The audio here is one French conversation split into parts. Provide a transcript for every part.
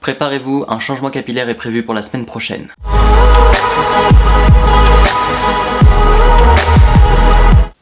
Préparez-vous, un changement capillaire est prévu pour la semaine prochaine.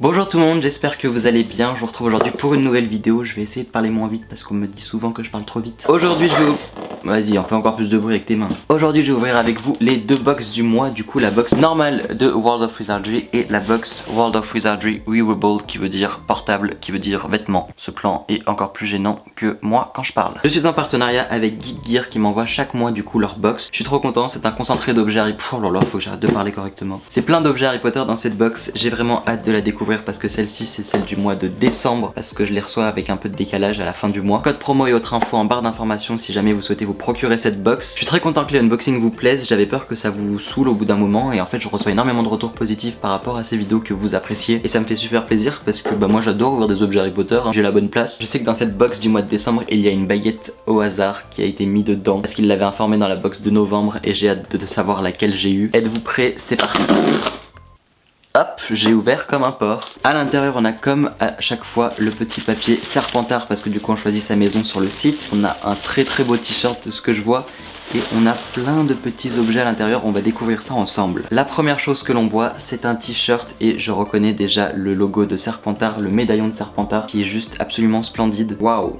Bonjour tout le monde, j'espère que vous allez bien. Je vous retrouve aujourd'hui pour une nouvelle vidéo. Je vais essayer de parler moins vite parce qu'on me dit souvent que je parle trop vite. Aujourd'hui je vais vous... Vas-y, on fait encore plus de bruit avec tes mains. Aujourd'hui je vais ouvrir avec vous les deux box du mois. Du coup la box normale de World of Wizardry et la box World of Wizardry Wearable, qui veut dire portable, qui veut dire vêtements. Ce plan est encore plus gênant que moi quand je parle. Je suis en partenariat avec Geek Gear qui m'envoie chaque mois du coup leur box. Je suis trop content, c'est un concentré d'objets Harry Potter. Oh là là, faut que j'arrête de parler correctement. C'est plein d'objets Harry Potter dans cette box. J'ai vraiment hâte de la découvrir parce que celle-ci c'est celle du mois de décembre, parce que je les reçois avec un peu de décalage à la fin du mois. Code promo et autres infos en barre d'informations si jamais vous souhaitez vous procurer cette box. Je suis très content que les unboxings vous plaisent. J'avais peur que ça vous saoule au bout d'un moment et en fait je reçois énormément de retours positifs par rapport à ces vidéos que vous appréciez et ça me fait super plaisir parce que moi j'adore ouvrir des objets Harry Potter, hein. J'ai la bonne place. Je sais que dans cette box du mois de décembre il y a une baguette au hasard qui a été mise dedans parce qu'il l'avait informé dans la box de novembre et j'ai hâte de savoir laquelle j'ai eu. Êtes-vous prêts? C'est parti. Hop, j'ai ouvert comme un porc. À l'intérieur on a comme à chaque fois le petit papier Serpentard parce que du coup on choisit sa maison sur le site. On a un très bon t-shirt de ce que je vois. Et on a plein de petits objets à l'intérieur, on va découvrir ça ensemble. La première chose que l'on voit, c'est un t-shirt et je reconnais déjà le logo de Serpentard, le médaillon de Serpentard qui est juste absolument splendide. Waouh!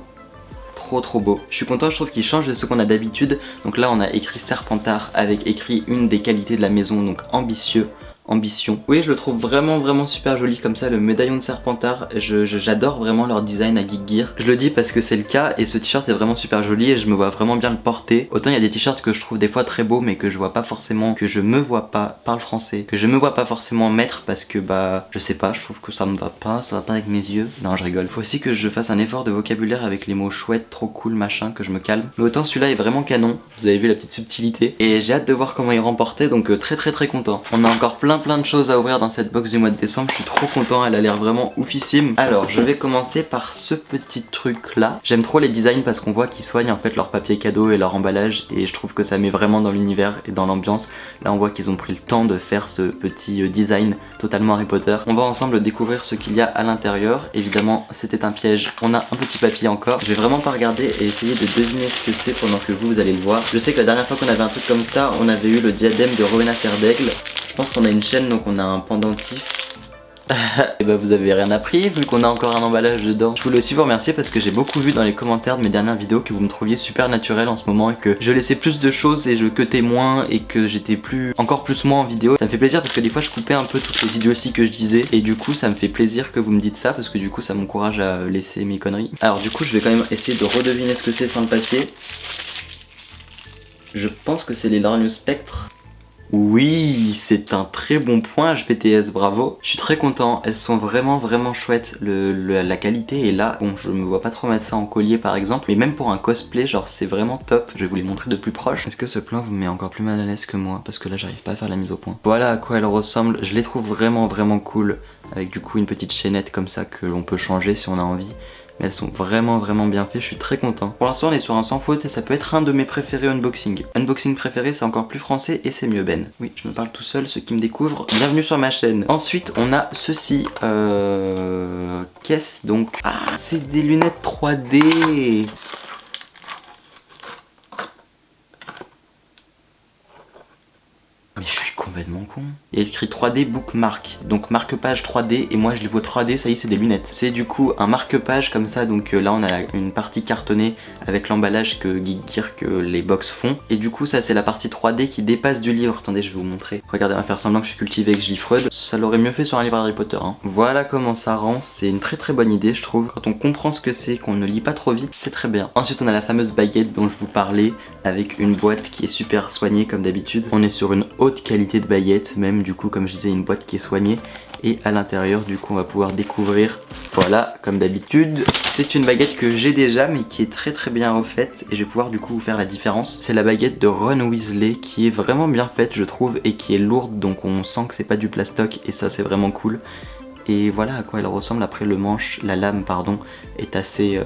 Trop beau. Je suis content, je trouve qu'il change de ce qu'on a d'habitude. Donc là on a écrit Serpentard avec écrit une des qualités de la maison, donc ambitieux. Ambition. Oui, je le trouve vraiment super joli comme ça, le médaillon de Serpentard. J'adore vraiment leur design à Geek Gear. Je le dis parce que c'est le cas et ce t-shirt est vraiment super joli et je me vois vraiment bien le porter. Autant il y a des t-shirts que je trouve des fois très beaux mais que je vois pas forcément, que je me vois pas, parle français, que je me vois pas forcément mettre parce que bah je sais pas, je trouve que ça me va pas, ça va pas avec mes yeux. Non, je rigole. Faut aussi que je fasse un effort de vocabulaire avec les mots chouette, trop cool, machin, que je me calme. Mais autant celui-là est vraiment canon. Vous avez vu la petite subtilité et j'ai hâte de voir comment il remportait, donc très content. On a encore plein de choses à ouvrir dans cette box du mois de décembre, je suis trop content, elle a l'air vraiment oufissime. Alors je vais commencer par ce petit truc là. J'aime trop les designs parce qu'on voit qu'ils soignent en fait leur papier cadeau et leur emballage et je trouve que ça met vraiment dans l'univers et dans l'ambiance. Là on voit qu'ils ont pris le temps de faire ce petit design totalement Harry Potter. On va ensemble découvrir ce qu'il y a à l'intérieur. Évidemment c'était un piège, on a un petit papier encore. Je vais vraiment pas regarder et essayer de deviner ce que c'est pendant que vous allez le voir. Je sais que la dernière fois qu'on avait un truc comme ça, on avait eu le diadème de Rowena Serdaigle. Je pense qu'on a une chaîne donc on a un pendentif. Et bah vous avez rien appris vu qu'on a encore un emballage dedans. Je voulais aussi vous remercier parce que j'ai beaucoup vu dans les commentaires de mes dernières vidéos que vous me trouviez super naturel en ce moment et que je laissais plus de choses et je cutais moins et que j'étais encore plus moins en vidéo. Ça me fait plaisir parce que des fois je coupais un peu toutes les idioties que je disais et du coup ça me fait plaisir que vous me dites ça parce que du coup ça m'encourage à laisser mes conneries. Alors du coup je vais quand même essayer de redeviner ce que c'est sans le papier. Je pense que c'est les Larnius Spectre. Oui, c'est un très bon point HPTS, bravo. Je suis très content, elles sont vraiment chouettes, la qualité est là. Bon, je me vois pas trop mettre ça en collier par exemple, mais même pour un cosplay, genre c'est vraiment top. Je vais vous les montrer de plus proche. Est-ce que ce plan vous met encore plus mal à l'aise que moi? Parce que là j'arrive pas à faire la mise au point. Voilà à quoi elles ressemblent, je les trouve vraiment cool. Avec du coup une petite chaînette comme ça que l'on peut changer si on a envie. Mais elles sont vraiment bien faites, je suis très content. Pour l'instant on est sur un sans faute et ça peut être un de mes préférés unboxing. Unboxing préféré, c'est encore plus français et c'est mieux Ben. Oui, je me parle tout seul, ceux qui me découvrent, bienvenue sur ma chaîne. Ensuite on a ceci, qu'est-ce donc? Ah, c'est des lunettes 3D. Mais je suis complètement con. Il y a écrit 3D bookmark, donc marque-page 3D et moi je les vois 3D, ça y est c'est des lunettes. C'est du coup un marque-page comme ça, donc là on a une partie cartonnée avec l'emballage que Geek Gear, que les box font. Et du coup ça c'est la partie 3D qui dépasse du livre. Attendez je vais vous montrer. Regardez, on va faire semblant que je suis cultivé et que je lis Freud. Ça l'aurait mieux fait sur un livre Harry Potter hein. Voilà comment ça rend, c'est une très bonne idée je trouve. Quand on comprend ce que c'est, qu'on ne lit pas trop vite, c'est très bien. Ensuite on a la fameuse baguette dont je vous parlais, avec une boîte qui est super soignée comme d'habitude. On est sur une haute qualité de baguette, même du coup comme je disais une boîte qui est soignée. Et à l'intérieur du coup on va pouvoir découvrir, voilà comme d'habitude. C'est une baguette que j'ai déjà mais qui est très bien refaite et je vais pouvoir du coup vous faire la différence. C'est la baguette de Ron Weasley qui est vraiment bien faite je trouve et qui est lourde, donc on sent que c'est pas du plastoc et ça c'est vraiment cool. Et voilà à quoi elle ressemble. Après le manche, la lame pardon, est assez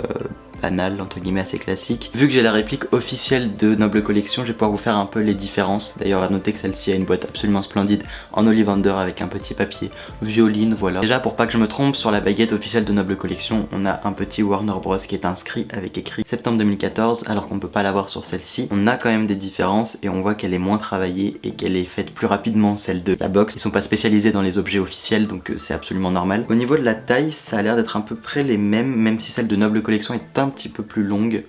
banal, entre guillemets assez classique. Vu que j'ai la réplique officielle de Noble Collection, je vais pouvoir vous faire un peu les différences. D'ailleurs à noter que celle-ci a une boîte absolument splendide en Ollivander avec un petit papier violine, voilà. Déjà pour pas que je me trompe, sur la baguette officielle de Noble Collection, on a un petit Warner Bros qui est inscrit avec écrit septembre 2014, alors qu'on peut pas l'avoir sur celle-ci. On a quand même des différences et on voit qu'elle est moins travaillée et qu'elle est faite plus rapidement, celle de la box. Ils sont pas spécialisés dans les objets officiels, donc c'est absolument normal. Au niveau de la taille, ça a l'air d'être à peu près les mêmes, même si celle de Noble Collection est un petit peu plus longue.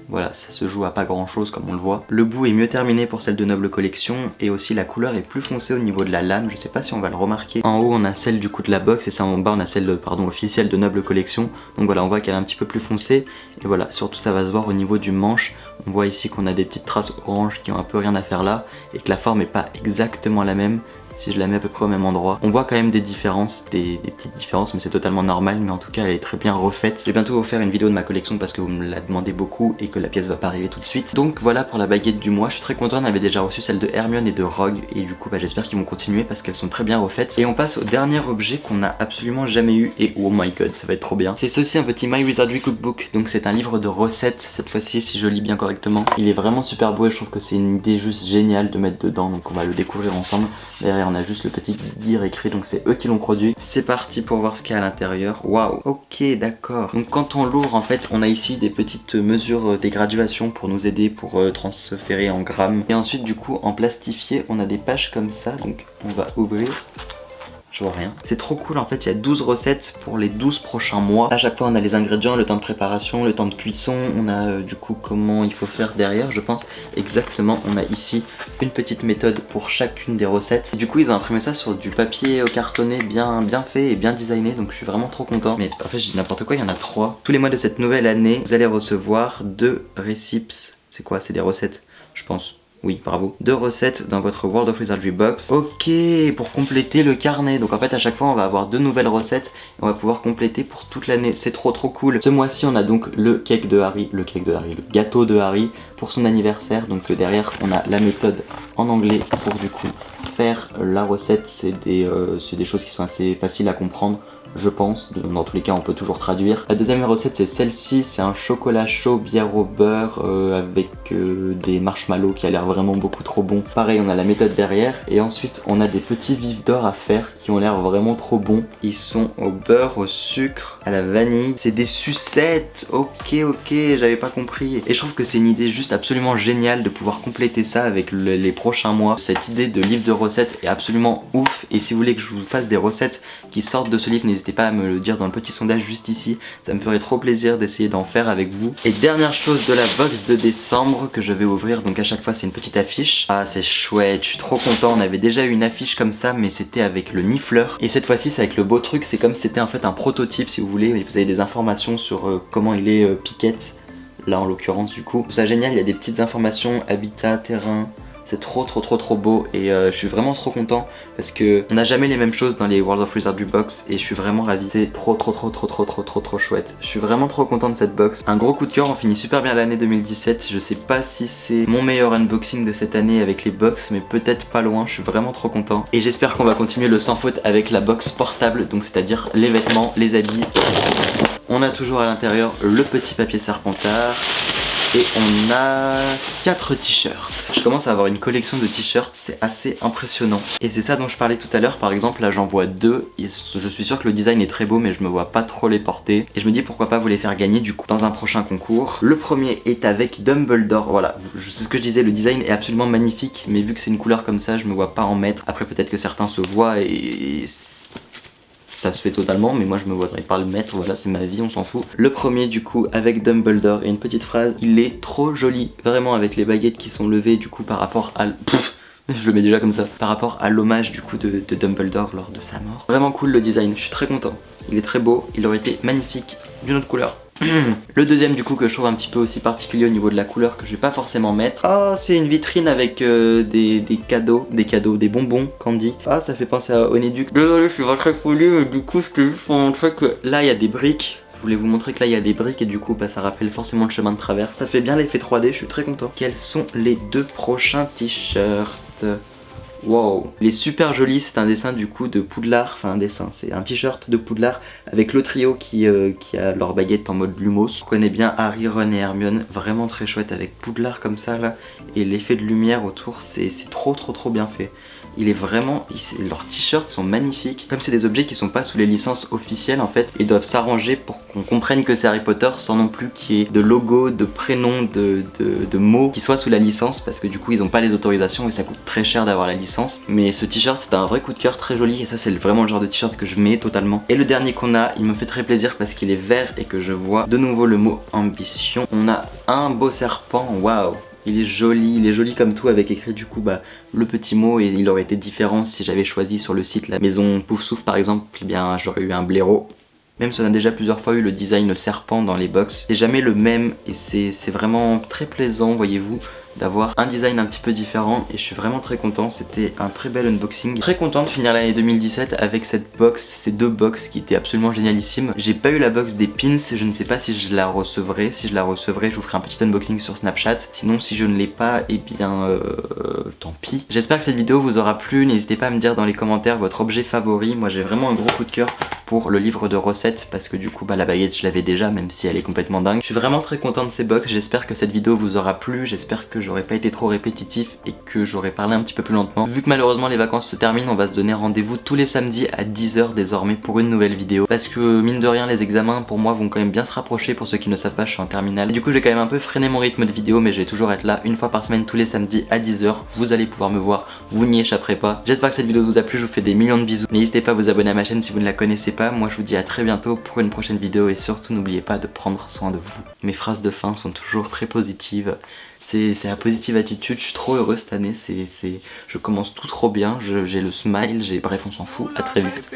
Voilà, ça se joue à pas grand chose comme on le voit. Le bout est mieux terminé pour celle de Noble Collection et aussi la couleur est plus foncée au niveau de la lame, je sais pas si on va le remarquer. En haut on a celle du coup de la box et ça en bas on a celle officielle de Noble Collection. Donc voilà, on voit qu'elle est un petit peu plus foncée et voilà, surtout ça va se voir au niveau du manche. On voit ici qu'on a des petites traces orange qui ont un peu rien à faire là et que la forme est pas exactement la même. Si je la mets à peu près au même endroit, on voit quand même des différences, des petites différences, mais c'est totalement normal. Mais en tout cas elle est très bien refaite. Je vais bientôt vous faire une vidéo de ma collection parce que vous me la demandez beaucoup et que la pièce va pas arriver tout de suite. Donc voilà pour la baguette du mois, je suis très content. On avait déjà reçu celle de Hermione et de Rogue et du coup j'espère qu'ils vont continuer parce qu'elles sont très bien refaites. Et on passe au dernier objet qu'on a absolument jamais eu et oh my god ça va être trop bien. C'est ceci, un petit My Wizardry Cookbook. Donc c'est un livre de recettes cette fois-ci si je lis bien correctement. Il est vraiment super beau et je trouve que c'est une idée juste géniale de mettre dedans, donc on va le découvrir ensemble. Derrière on a juste le petit guide écrit, donc c'est eux qui l'ont produit. C'est parti pour voir ce qu'il y a à l'intérieur. Waouh, ok d'accord. Donc quand on l'ouvre en fait on a ici des petites mesures des graduations pour nous aider pour transférer en grammes. Et ensuite du coup en plastifié on a des pages comme ça, donc on va ouvrir. Je vois rien. C'est trop cool en fait, il y a 12 recettes pour les 12 prochains mois. À chaque fois on a les ingrédients, le temps de préparation, le temps de cuisson, on a du coup comment il faut faire derrière je pense. Exactement, on a ici une petite méthode pour chacune des recettes. Du coup ils ont imprimé ça sur du papier cartonné bien fait et bien designé, donc je suis vraiment trop content. Mais en fait je dis n'importe quoi, il y en a 3. Tous les mois de cette nouvelle année, vous allez recevoir 2 récips. C'est quoi? C'est des recettes je pense. Oui, bravo. 2 recettes dans votre World of Wizardry box. Ok, pour compléter le carnet. Donc en fait à chaque fois on va avoir 2 nouvelles recettes et on va pouvoir compléter pour toute l'année. C'est trop cool. Ce mois-ci on a donc le gâteau de Harry pour son anniversaire. Donc derrière on a la méthode en anglais pour du coup faire la recette. C'est des choses qui sont assez faciles à comprendre. Je pense, dans tous les cas on peut toujours traduire. La deuxième recette c'est celle-ci, c'est un chocolat chaud bière au beurre avec des marshmallows qui a l'air vraiment beaucoup trop bon. Pareil on a la méthode derrière et ensuite on a des petits vifs d'or à faire qui ont l'air vraiment trop bons. Ils sont au beurre, au sucre, à la vanille. C'est des sucettes, ok j'avais pas compris. Et je trouve que c'est une idée juste absolument géniale de pouvoir compléter ça avec les prochains mois. Cette idée de livre de recettes est absolument ouf et si vous voulez que je vous fasse des recettes qui sortent de ce livre, n'hésitez pas à me le dire dans le petit sondage juste ici, ça me ferait trop plaisir d'essayer d'en faire avec vous. Et dernière chose de la box de décembre que je vais ouvrir, donc à chaque fois c'est une petite affiche. Ah c'est chouette, je suis trop content, on avait déjà eu une affiche comme ça mais c'était avec le nifleur. Et cette fois-ci c'est avec le beau truc, c'est comme si c'était en fait un prototype si vous voulez, vous avez des informations sur comment il est Piquette, là en l'occurrence du coup. C'est génial, il y a des petites informations, habitat, terrain. C'est trop beau et je suis vraiment trop content parce que on n'a jamais les mêmes choses dans les World of Wizardry box et je suis vraiment ravi. C'est trop chouette. Je suis vraiment trop content de cette box. Un gros coup de cœur, on finit super bien l'année 2017. Je sais pas si c'est mon meilleur unboxing de cette année avec les box, mais peut-être pas loin. Je suis vraiment trop content et j'espère qu'on va continuer le sans faute avec la box portable, donc c'est-à-dire les vêtements, les habits. On a toujours à l'intérieur le petit papier Serpentard. Et on a 4 t-shirts. Je commence à avoir une collection de t-shirts, c'est assez impressionnant. Et c'est ça dont je parlais tout à l'heure, par exemple là j'en vois 2. Et je suis sûr que le design est très beau mais je me vois pas trop les porter. Et je me dis pourquoi pas vous les faire gagner du coup dans un prochain concours. Le premier est avec Dumbledore, voilà, c'est ce que je disais, le design est absolument magnifique. Mais vu que c'est une couleur comme ça, je me vois pas en mettre. Après peut-être que certains se voient et ça se fait totalement, mais moi je me voudrais pas le mettre, voilà c'est ma vie, on s'en fout. Le premier du coup avec Dumbledore et une petite phrase, il est trop joli, vraiment avec les baguettes qui sont levées du coup par rapport à... je le mets déjà comme ça, par rapport à l'hommage du coup de Dumbledore lors de sa mort. Vraiment cool le design, je suis très content, il est très beau, il aurait été magnifique d'une autre couleur. Le deuxième du coup que je trouve un petit peu aussi particulier au niveau de la couleur que je vais pas forcément mettre. Ah c'est une vitrine avec des cadeaux, des bonbons candy. Ah ça fait penser à Honeyduck. Désolé je suis pas très poli mais du coup c'était juste pour montrer que là il y a des briques. Je voulais vous montrer que là il y a des briques et du coup bah, ça rappelle forcément le chemin de traverse. Ça fait bien l'effet 3D, je suis très content. Quels sont les 2 prochains t-shirts? Wow, il est super joli, c'est un dessin du coup de Poudlard, enfin un dessin, c'est un t-shirt de Poudlard avec le trio qui a leur baguette en mode Lumos. On connaît bien Harry, Ron et Hermione, vraiment très chouette avec Poudlard comme ça là, et l'effet de lumière autour, c'est trop bien fait. Il est vraiment, leurs t-shirts sont magnifiques. Comme c'est des objets qui sont pas sous les licences officielles en fait, ils doivent s'arranger pour qu'on comprenne que c'est Harry Potter sans non plus qu'il y ait de logo, de prénoms, de mots qui soient sous la licence parce que du coup ils ont pas les autorisations et ça coûte très cher d'avoir la licence. Mais ce t-shirt c'est un vrai coup de cœur, très joli, et ça c'est vraiment le genre de t-shirt que je mets totalement. Et le dernier qu'on a, il me fait très plaisir parce qu'il est vert et que je vois de nouveau le mot ambition. On a un beau serpent, waouh! Il est joli comme tout avec écrit du coup le petit mot, et il aurait été différent si j'avais choisi sur le site la maison Poufsouffle par exemple, eh bien j'aurais eu un blaireau. Même si on a déjà plusieurs fois eu le design serpent dans les box, c'est jamais le même et c'est vraiment très plaisant, voyez-vous, d'avoir un design un petit peu différent, et je suis vraiment très content. C'était un très bel unboxing. Très content de finir l'année 2017 avec cette box, ces deux box qui étaient absolument génialissimes. J'ai pas eu la box des pins, je ne sais pas si je la recevrai. Si je la recevrai, je vous ferai un petit unboxing sur Snapchat. Sinon si je ne l'ai pas, eh bien tant pis. J'espère que cette vidéo vous aura plu, n'hésitez pas à me dire dans les commentaires votre objet favori. Moi j'ai vraiment un gros coup de cœur pour le livre de recettes parce que du coup la baguette je l'avais déjà, même si elle est complètement dingue. Je suis vraiment très content de ces box, j'espère que cette vidéo vous aura plu, j'espère que j'aurais pas été trop répétitif et que j'aurais parlé un petit peu plus lentement. Vu que malheureusement les vacances se terminent, on va se donner rendez-vous tous les samedis à 10 h désormais pour une nouvelle vidéo, parce que mine de rien les examens pour moi vont quand même bien se rapprocher. Pour ceux qui ne le savent pas, je suis en terminale, du coup j'ai quand même un peu freiné mon rythme de vidéo, mais je vais toujours être là une fois par semaine tous les samedis à 10 h. Vous allez pouvoir me voir, vous n'y échapperez pas. J'espère que cette vidéo vous a plu, je vous fais des millions de bisous. N'hésitez pas à vous abonner à ma chaîne si vous ne la connaissez pas. Moi je vous dis à très bientôt pour une prochaine vidéo, et surtout n'oubliez pas de prendre soin de vous. Mes phrases de fin sont toujours très positives. C'est la positive attitude, je suis trop heureux cette année, je commence tout trop bien, j'ai le smile, bref on s'en fout, à très vite.